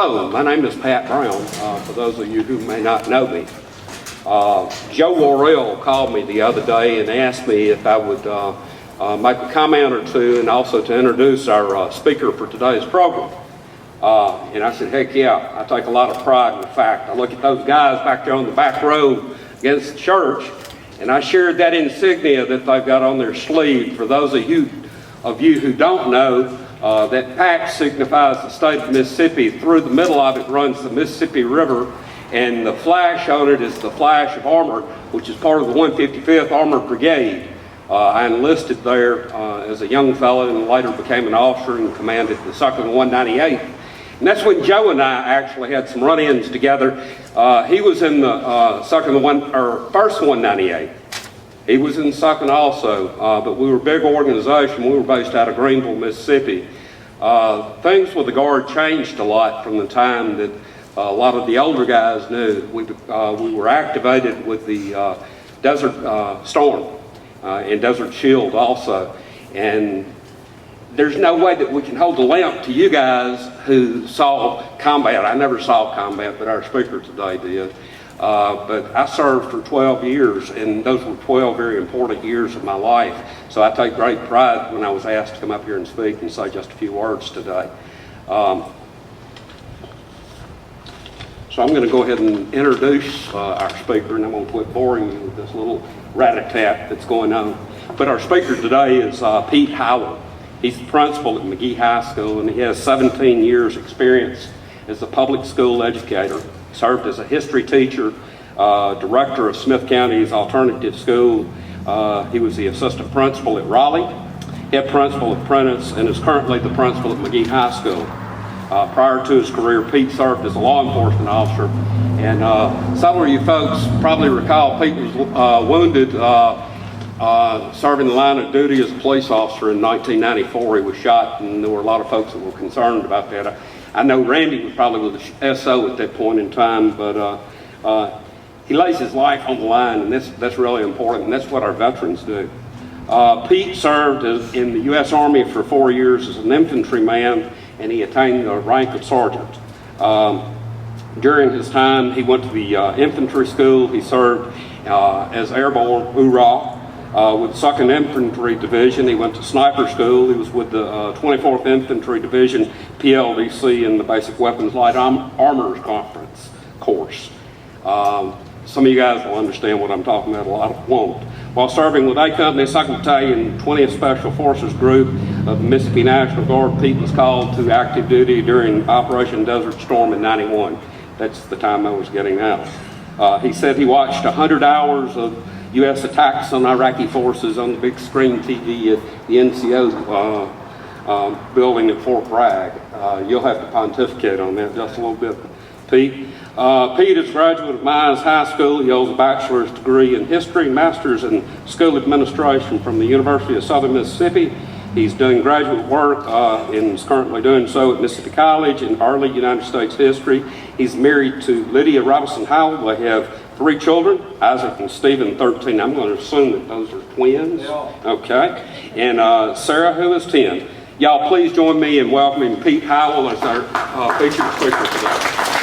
Hello, my name is Pat Brown, for those of you who may not know me. Joe Worrell called me the other day and asked me if I would make a comment or two and also to introduce our speaker for today's program. And I said, heck yeah, I take a lot of pride in the fact. I look at those guys back there on the back row against the church, and I shared that insignia that they've got on their sleeve. For those of you who don't know, that pack signifies the state of Mississippi. Through the middle of it runs the Mississippi River, and the flash on it is the flash of armor, which is part of the 155th Armored Brigade. I enlisted there as a young fellow and later became an officer and commanded the 2nd 198th. And that's when Joe and I actually had some run-ins together. He was in the 1st 198. He was in 2nd also, but we were a big organization. We were based out of Greenville, Mississippi. Things with the Guard changed a lot from the time that a lot of the older guys knew. We were activated with the Desert Storm and Desert Shield also. And there's no way that we can hold the lamp to you guys who saw combat. I never saw combat, but our speaker today did. But I served for 12 years, and those were 12 very important years of my life. So I take great pride when I was asked to come up here and speak and say just a few words today. So I'm going to go ahead and introduce our speaker, and I'm going to quit boring you with this little rat-a-tat that's going on. But our speaker today is Pete Howell. He's the principal at McGee High School, and he has 17 years experience as a public school educator. Served as a history teacher, director of Smith County's alternative school. He was the assistant principal at Raleigh, head principal at Prentice, and is currently the principal at McGee High School. Prior to his career, Pete served as a law enforcement officer. And several of you folks probably recall Pete was wounded serving the line of duty as a police officer in 1994. He was shot, and there were a lot of folks that were concerned about that. I know Randy was probably with the SO at that point in time, but he lays his life on the line, and that's really important, and that's what our veterans do. Pete served in the U.S. Army for 4 years as an infantryman, and he attained the rank of sergeant. During his time, he went to the infantry school. He served as airborne hoorah with the 2nd Infantry Division. He went to sniper school. He was with the 24th Infantry Division, PLDC, in the Basic Weapons Light Armors Conference course. Some of you guys will understand what I'm talking about, a lot won't. While serving with A Company, 2nd Battalion, 20th Special Forces Group of the Mississippi National Guard, Pete was called to active duty during Operation Desert Storm in '91. That's the time I was getting out. He said he watched 100 hours of U.S. attacks on Iraqi forces on the big screen TV at the NCO building at Fort Bragg. You'll have to pontificate on that just a little bit, Pete. Pete is a graduate of Myers High School. He holds a bachelor's degree in history, master's in school administration from the University of Southern Mississippi. He's doing graduate work and is currently doing so at Mississippi College in early United States history. He's married to Lydia Robinson Howell. They have 3 children, Isaac and Stephen, 13. I'm going to assume that those are twins. Yeah. Okay. And Sarah, who is 10. Y'all please join me in welcoming Pete Howell as our featured speaker today.